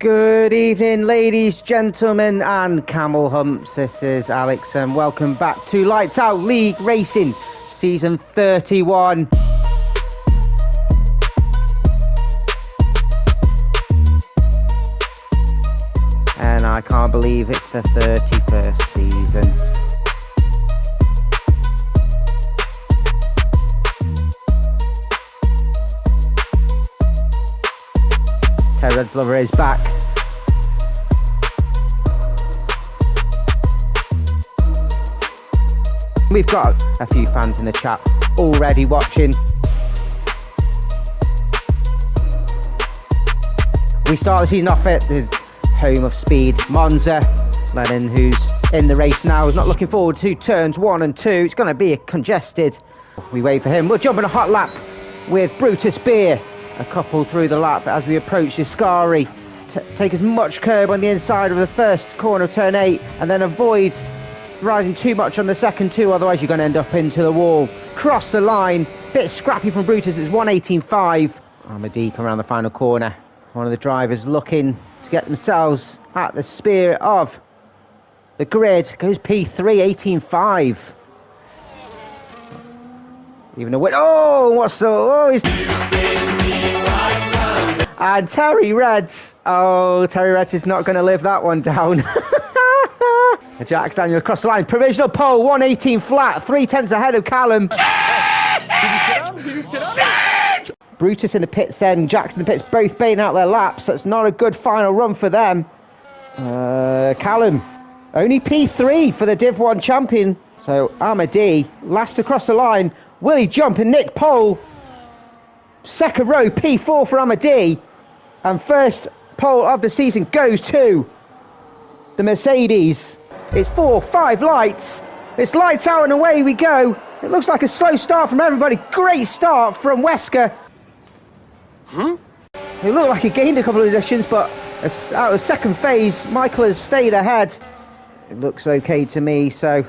Good evening, ladies, gentlemen, and camel humps. This is Alex, and welcome back to Lights Out League Racing, Season 31. And I can't believe it's the 31st season. Terry Lover is back. We've got a few fans in the chat already watching. We start the season off at the home of speed, Monza. Lennon, who's in the race now, is not looking forward to turns 1 and 2. It's going to be congested. We wait for him. We'll jump in a hot lap with Brutus Beer. A couple through the lap as we approach Iscari. Take as much curb on the inside of the first corner of turn 8 and then avoid rising too much on the second 2, otherwise you're going to end up into the wall. Cross the line, bit scrappy from Brutus, it's 118.5. Armadee come around the final corner. One of the drivers looking to get themselves at the spear of the grid. Goes P3, 18.5. Even a win. Oh, what's the... Oh, he's... And Terry Reds. Oh, Terry Reds is not going to live that one down. Jax Daniel across the line. Provisional pole, 118 flat. 3/10 ahead of Callum. Brutus in the pits then. Jax in the pits, both baiting out their laps. That's not a good final run for them. Callum, only P3 for the Div 1 champion. So Armadee, last across the line. Will he jump and nick pole? Second row, P4 for Armadee. And first pole of the season goes to the Mercedes. It's 4-5 lights. It's lights out and away we go. It looks like a slow start from everybody. Great start from Wesker. It looked like he gained a couple of positions, but out of second phase, Michael has stayed ahead. It looks okay to me, so...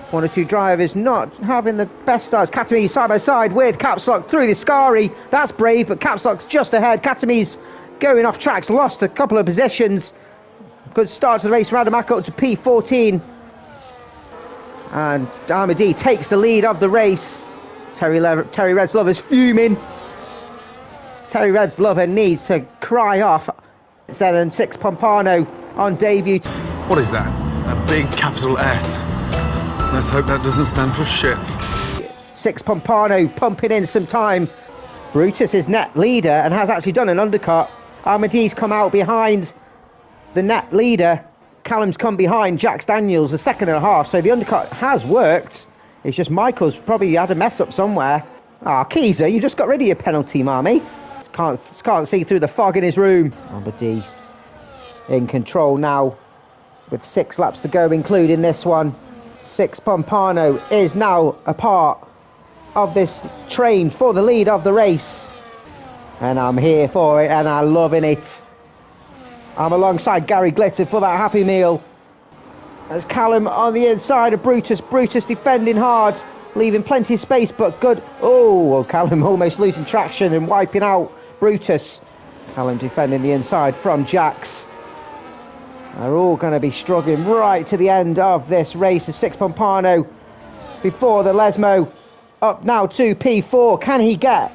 One or two drivers not having the best starts. Katami side by side with Caps Lock through the Scari. That's brave, but Caps Lock's just ahead. Katami's going off tracks, lost a couple of positions. Good start to the race. Radamak up to P14. And Armadee takes the lead of the race. Terry Red's Lover's fuming. Terry Red's Lover needs to cry off. 7-6 Pompano on debut. What is that? A big capital S. Let's hope that doesn't stand for shit. 6 Pompano pumping in some time. Brutus is net leader and has actually done an undercut. Armadee's come out behind the net leader. Callum's come behind Jax Daniels a second and a half, so the undercut has worked. It's just Michael's probably had a mess up somewhere. Keezer, you just got rid of your penalty, marmite. Can't see through the fog in his room. Armadee's in control now with 6 laps to go, including this one. 6 Pompano is now a part of this train for the lead of the race. And I'm here for it, and I'm loving it. I'm alongside Gary Glitter for that happy meal. There's Callum on the inside of Brutus. Brutus defending hard, leaving plenty of space, but good. Oh, well, Callum almost losing traction and wiping out Brutus. Callum defending the inside from Jax. They're all going to be struggling right to the end of this race. The 6 Pompano before the Lesmo. Up now to P4. Can he get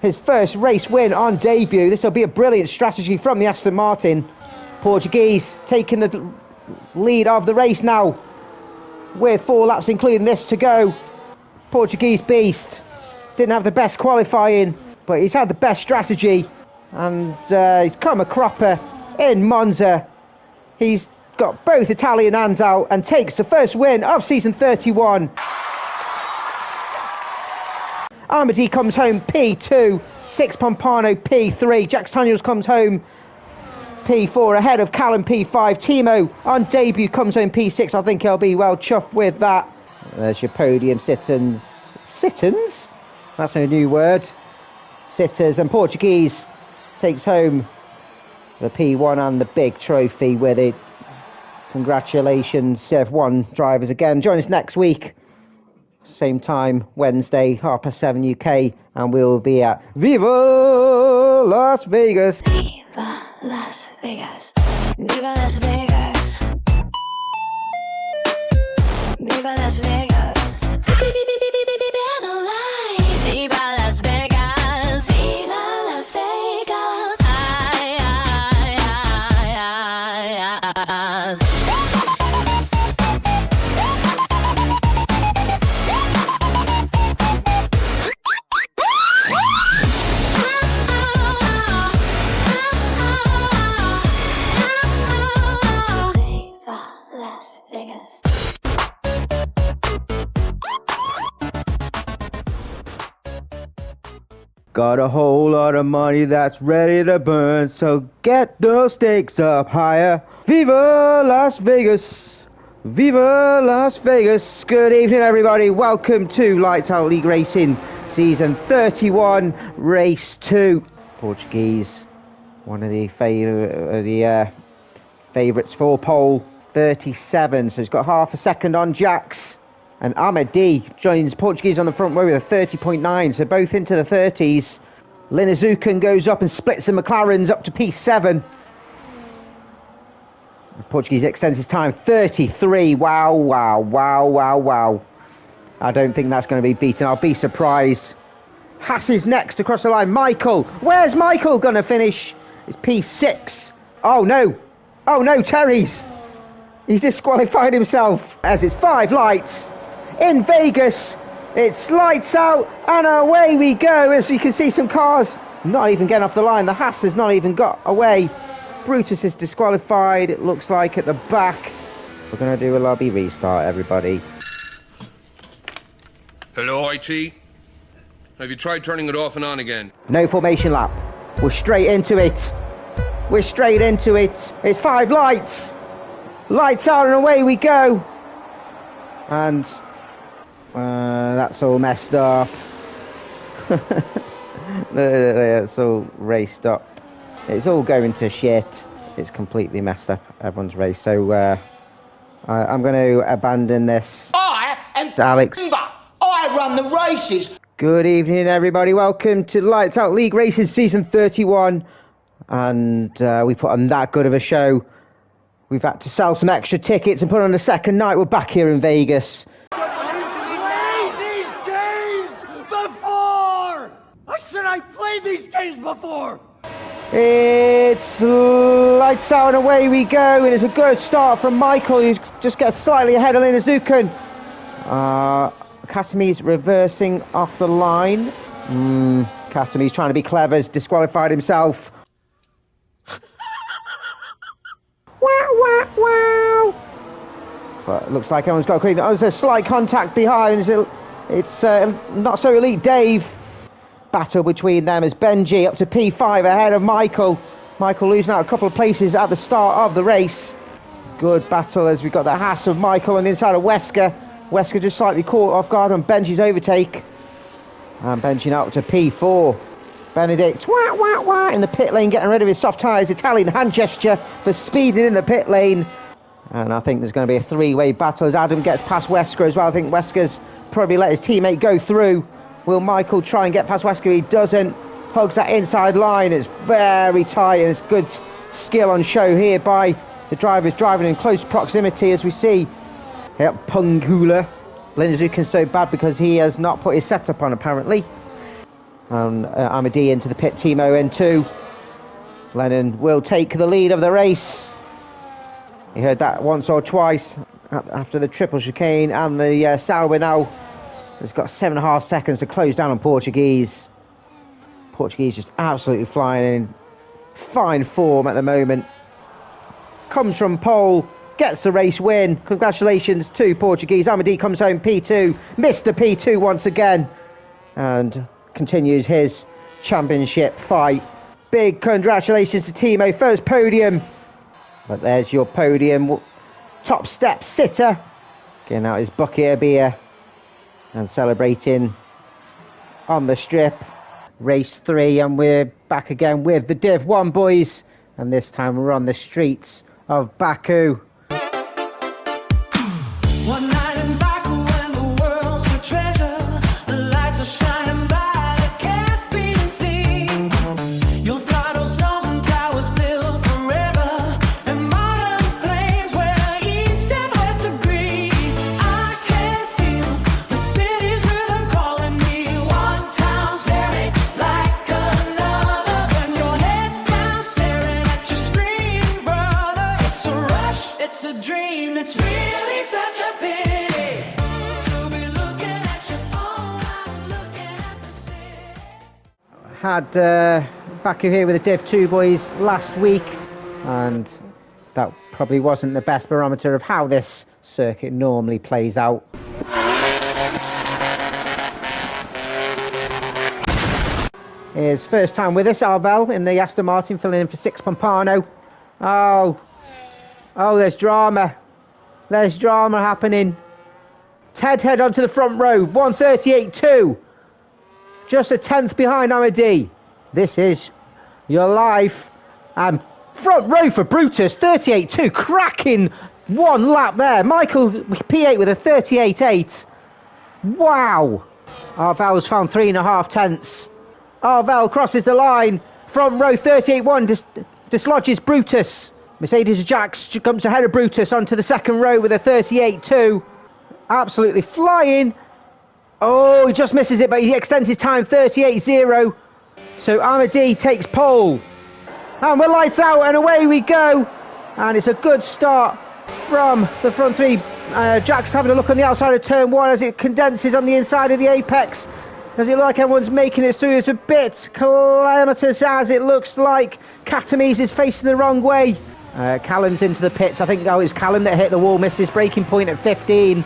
his first race win on debut? This will be a brilliant strategy from the Aston Martin. Portuguese taking the lead of the race now with 4 laps, including this to go. Portuguese beast. Didn't have the best qualifying, but he's had the best strategy. And he's come a cropper in Monza. He's got both Italian hands out and takes the first win of season 31. Armadee comes home P2, 6 Pompano P3, Jax Daniels comes home P4 ahead of Callum P5. Timo on debut comes home P6. I think he'll be well chuffed with that. There's your podium sittons. Sittons? That's a new word. Sitters, and Portuguese takes home the P1 and the big trophy with it. Congratulations, F1 drivers again. Join us next week, same time, Wednesday, 7:30 UK, and we'll be at Viva Las Vegas. Viva. Las Vegas. Viva Las Vegas. Viva Las Vegas. Viva Las Vegas. Viva Las Vegas. Ay, ay, ay, ay, ay. Viva Las Vegas. Got a whole lot of money that's ready to burn, so get those stakes up higher. Viva Las Vegas! Viva Las Vegas! Good evening, everybody. Welcome to Lights Out League Racing, Season 31, Race 2. Portuguese, one of the favourites for pole, 37. So he's got half a second on Jax. And Ahmed D joins Portuguese on the front row with a 30.9, so both into the 30s. Linazukan goes up and splits the McLarens up to P7. Portuguese extends his time, 33. Wow, wow, wow, wow, wow. I don't think that's going to be beaten. I'll be surprised. Haas is next across the line. Michael. Where's Michael going to finish? It's P6. Oh, no. Oh, no, Terry's. He's disqualified himself as it's 5 lights. In Vegas, it's lights out and away we go. As you can see, some cars not even getting off the line. The Haas has not even got away. Brutus is disqualified, it looks like, at the back. We're going to do a lobby restart, everybody. Hello, IT. Have you tried turning it off and on again? No formation lap. We're straight into it. We're straight into it. It's 5 lights. Lights out and away we go. And that's all messed up. It's all raced up. It's all going to shit. It's completely messed up, everyone's race. So I'm going to abandon this. I am Alex. I run the races. Good evening, everybody. Welcome to Lights Out League Racing Season 31. And we put on that good of a show. We've had to sell some extra tickets and put on a second night. We're back here in Vegas. I played these games before. It's lights out and away we go, and it's a good start from Michael, who just gets slightly ahead of Linazukan. Katami's reversing off the line. Katami's trying to be clever, has disqualified himself. Wow, wow, wow. But it looks like everyone's got a clean. Oh, there's a slight contact behind. It's not so elite Dave. Battle between them as Benji up to P5 ahead of Michael. Michael losing out a couple of places at the start of the race. Good battle as we got the Haas of Michael on the inside of Wesker. Wesker just slightly caught off guard on Benji's overtake. And Benji now up to P4. Benedict wah, wah, wah, in the pit lane, getting rid of his soft tyres. Italian hand gesture for speeding in the pit lane. And I think there's going to be a 3-way battle as Adam gets past Wesker as well. I think Wesker's probably let his teammate go through. Will Michael try and get past Wesker? He doesn't. Hugs that inside line. It's very tight, and it's good skill on show here by the drivers driving in close proximity, as we see. Yep, Pungula. Linazukan's so bad because he has not put his setup on, apparently. Amadi into the pit, Timo N2. Lennon will take the lead of the race. He heard that once or twice after the triple chicane and the Sauber now. Has got 7.5 seconds to close down on Portuguese. Portuguese just absolutely flying in fine form at the moment. Comes from pole, gets the race win. Congratulations to Portuguese. Amadi comes home P2. Mr. P2 once again. And continues his championship fight. Big congratulations to Timo. First podium. But there's your podium. Top step sitter. Getting out his bucket of beer. And celebrating on the strip. Race 3, and we're back again with the Div 1 boys. And this time we're on the streets of Baku. One night in Baku when the world's a treasure, the lights are shining by the Caspian Sea. Your throttle stones and towers built a dream. It's really such a pity to be looking at your phone while looking at the city. Had back here with the Div 2 boys last week, and that probably wasn't the best barometer of how this circuit normally plays out. His first time with us, Arvel, in the Aston Martin, filling in for Six Pompano. Oh, there's drama. There's drama happening. Ted head onto the front row, 138.2. Just a tenth behind Amadi. This is your life. And front row for Brutus, 38.2. Cracking one lap there. Michael P8 with a 38.8. Wow. Arvel's found 3.5 tenths. Arvel crosses the line. Front row 38.1 dislodges Brutus. Mercedes Jax comes ahead of Brutus onto the second row with a 38.2. Absolutely flying. Oh, he just misses it, but he extends his time 38.0. So Amadi takes pole. And we're lights out and away we go. And it's a good start from the front three. Jack's having a look on the outside of turn one as it condenses on the inside of the apex. Does it look like everyone's making it through? It's a bit calamitous as it looks like. Katamise is facing the wrong way. Callum's into the pits. I think it was Callum that hit the wall, missed his braking point at 15.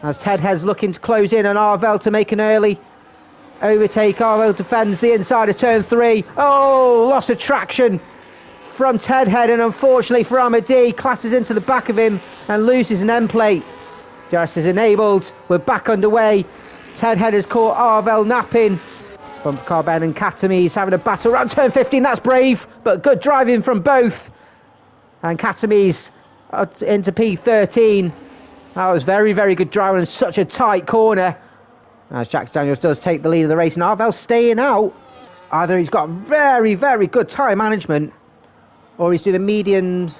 As Ted Head's looking to close in on Arvel to make an early overtake. Arvel defends the inside of turn 3. Oh, loss of traction from Ted Head, and unfortunately for Amadi, classes into the back of him and loses an end plate. Just is enabled. We're back underway. Ted Head has caught Arvel napping. Bumper car Ben and Katamise having a battle around turn 15. That's brave, but good driving from both. And Katamise into P13. That was very, very good driving in such a tight corner. As Jack Daniels does take the lead of the race, and Arvel's staying out. Either he's got very, very good tyre management, or he's doing a medium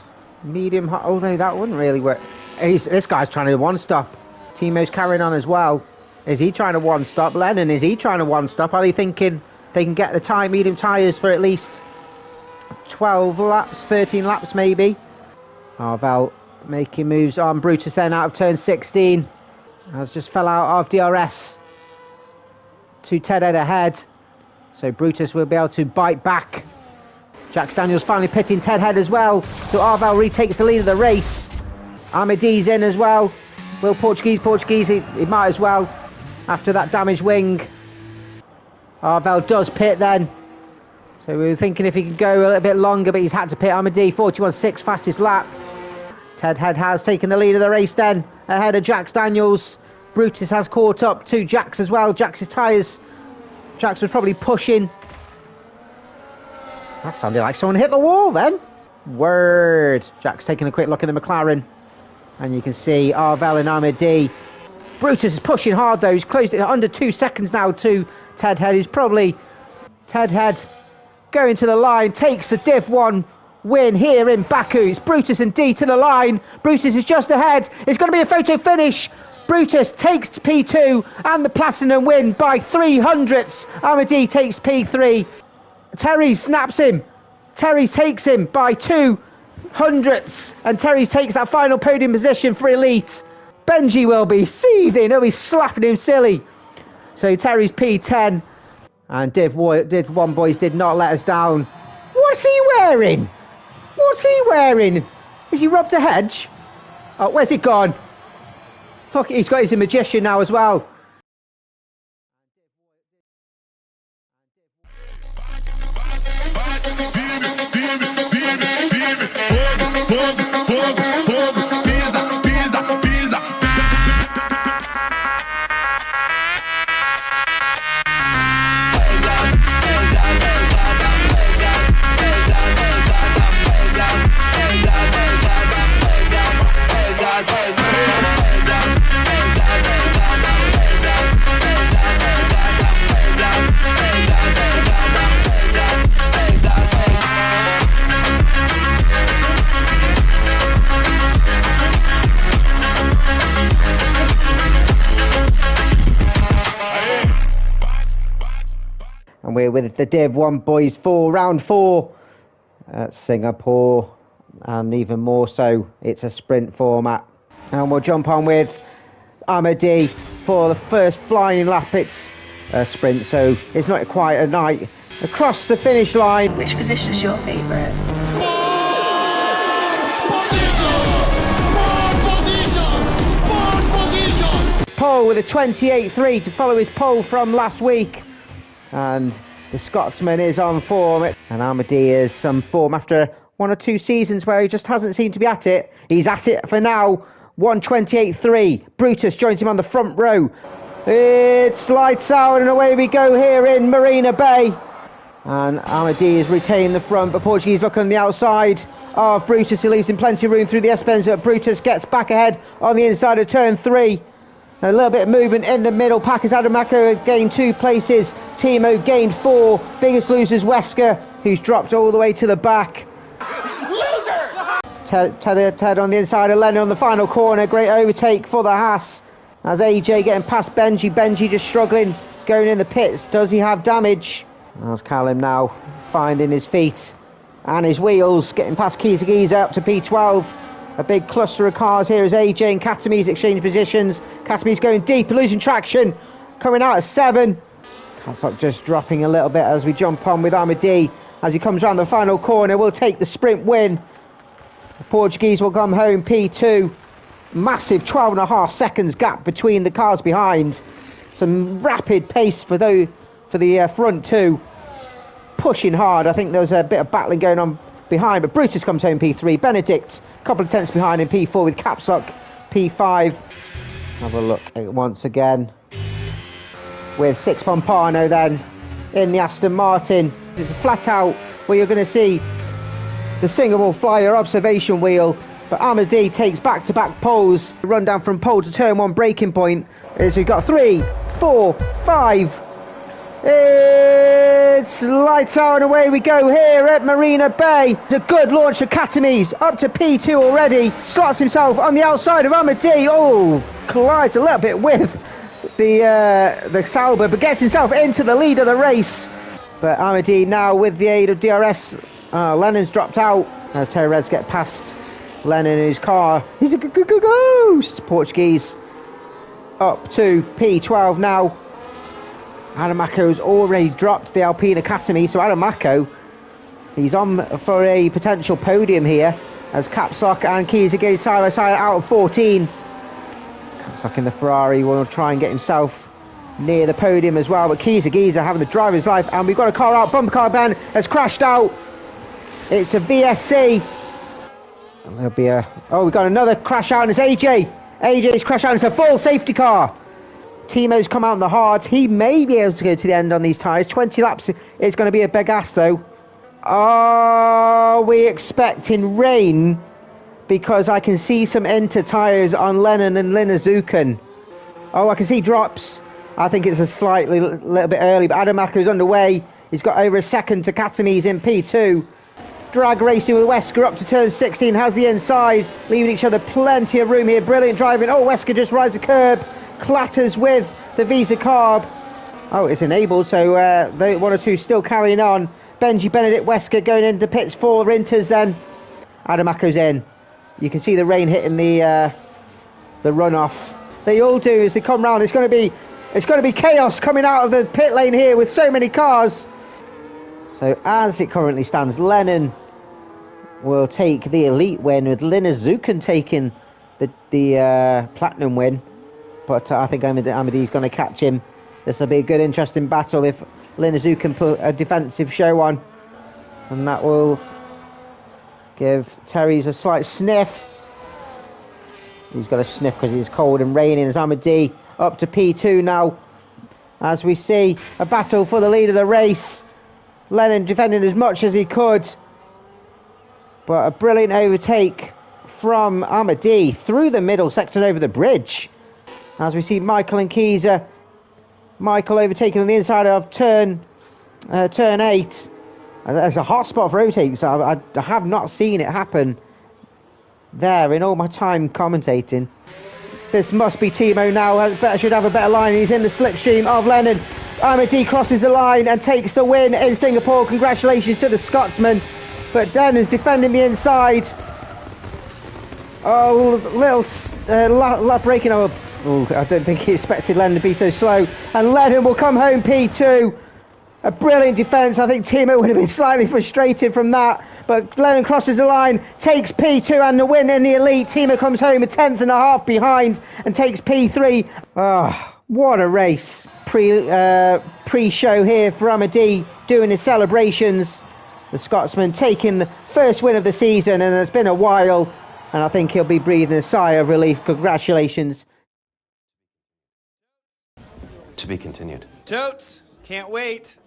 high. Although that wouldn't really work. This guy's trying to one-stop. Timo's carrying on as well. Is he trying to one-stop? Lennon, is he trying to one-stop? Are they thinking they can get the medium tyres for at least 12 laps, 13 laps maybe? Arvel making moves on Brutus then out of turn 16. Has just fell out of DRS to Ted Head ahead. So Brutus will be able to bite back. Jack Daniels finally pitting Ted Head as well. So Arvel retakes the lead of the race. Amadi's in as well. Will Portuguese, he might as well. After that damaged wing. Arvel does pit then. So we were thinking if he could go a little bit longer, but he's had to pit. Amadi, 41.6, fastest lap. Ted Head has taken the lead of the race then, ahead of Jax Daniels. Brutus has caught up to Jax as well. Jax's tyres. Jax was probably pushing. That sounded like someone hit the wall then. Word. Jax taking a quick look at the McLaren. And you can see Arvel and Amadi. Brutus is pushing hard though. He's closed it under 2 seconds now to Ted Head. He's probably Ted Head going to the line. Takes the Div 1 win here in Baku. It's Brutus and D to the line. Brutus is just ahead. It's going to be a photo finish. Brutus takes P2 and the Platinum win by 300ths. Amadi takes P3. Terry snaps him. Terry takes him by 200ths. And Terry takes that final podium position for Elite. Benji will be seething. He'll be slapping him silly. So Terry's P10. And Div 1 boys did not let us down. What's he wearing? What's he wearing? Has he robbed a hedge? Oh, where's it gone? Fuck it, he's got his magician now as well. And we're with the Div 1 boys for round 4 at Singapore. And even more so, it's a sprint format. And we'll jump on with Amadi for the first flying lap. It's a sprint, so it's not quite a night. Across the finish line. Which position is your favourite? Pole with a 28.3 to follow his pole from last week. And the Scotsman is on form. And Amadi is some form after 1 or 2 seasons where he just hasn't seemed to be at it. He's at it for now. 128.3. Brutus joins him on the front row. It's lights out and away we go here in Marina Bay. And Amadi is retaining the front, but Portuguese look on the outside of Brutus, who leaves him plenty of room through the S-bends, but Brutus gets back ahead on the inside of turn 3. A little bit of movement in the middle. Packers Adamako gained 2 places. Timo gained 4. Biggest losers Wesker, who's dropped all the way to the back. Loser! Ted on the inside of Lennon on the final corner. Great overtake for the Haas. As AJ getting past Benji. Benji just struggling, going in the pits. Does he have damage? As Callum now finding his feet and his wheels, getting past Kizagiza up to P12. A big cluster of cars here as AJ and Katami's exchange positions. Katami's going deep, losing traction, coming out at 7. Katzok just dropping a little bit as we jump on with Amadi. As he comes around the final corner, will take the sprint win. The Portuguese will come home P2. Massive 12.5 seconds gap between the cars behind. Some rapid pace for the front 2. Pushing hard. I think there was a bit of battling going on behind, but Brutus comes home P3. Benedict a couple of tenths behind in P4 with Capsock P5. Have a look once again with Six Pompano then in the Aston Martin. It's a flat out where you're going to see the Singapore Flyer observation wheel, but Amadi takes back-to-back poles. Run down from pole to turn 1 breaking point as we've got 3, 4, 5. It's lights out and away we go here at Marina Bay. It's a good launch for Katami's, up to P2 already. Slots himself on the outside of Amadi. Oh, collides a little bit with the Sauber, but gets himself into the lead of the race. But Amadi now with the aid of DRS. Lennon's dropped out as Terry Reds get past Lennon in his car. He's a ghost. Portuguese up to P12 now. Adamako's already dropped the Alpine Academy, so Adamako, he's on for a potential podium here as Capsock and Kiza go side by side out of 14. Capsock in the Ferrari will try and get himself near the podium as well, but Kiza having the driver's life, and we've got a car out. Bumper car ban has crashed out. It's a VSC. And there'll be we've got another crash out, and it's AJ. AJ's crash out. It's a full safety car. Timo's come out on the hards. He may be able to go to the end on these tyres. 20 laps is going to be a big ask though. Are we expecting rain? Because I can see some Inter tyres on Lennon and Linazuken. Oh, I can see drops. I think it's a little bit early, but Adamako's underway. He's got over a second to Katami's in P2. Drag racing with Wesker up to turn 16. Has the inside, leaving each other plenty of room here. Brilliant driving. Oh, Wesker just rides the curb. Clatters with the Visa carb. Oh, it's enabled, so the 1 or 2 still carrying on. Benji, Benedict, Wesker going into pits for Rinters then. Adamako's in. You can see the rain hitting the runoff. They all do as they come round. It's going to be chaos coming out of the pit lane here with so many cars. So as it currently stands, Lennon will take the elite win with Linazuken taking the platinum win. But I think Amadi's going to catch him. This will be a good, interesting battle if Linazu can put a defensive show on. And that will give Terry's a slight sniff. He's got a sniff because it's cold and raining as Amadi up to P2 now. As we see a battle for the lead of the race. Lennon defending as much as he could. But a brilliant overtake from Amadi through the middle section over the bridge. As we see Michael and Kiza. Michael overtaking on the inside of turn 8. There's a hot spot for overtakes. I have not seen it happen there in all my time commentating. This must be Timo now. Should have a better line. He's in the slipstream of Lennon. Amadi crosses the line and takes the win in Singapore. Congratulations to the Scotsman. but Den is defending the inside. Oh, little breaking over. Oh, I don't think he expected Lennon to be so slow. And Lennon will come home P2. A brilliant defence. I think Timo would have been slightly frustrated from that. But Lennon crosses the line, takes P2 and the win in the elite. Timo comes home a 10th.5 behind and takes P3. Oh, what a race. Pre-show here for Amadi doing his celebrations. The Scotsman taking the first win of the season, and it's been a while. And I think he'll be breathing a sigh of relief. Congratulations. To be continued. Totes! Can't wait.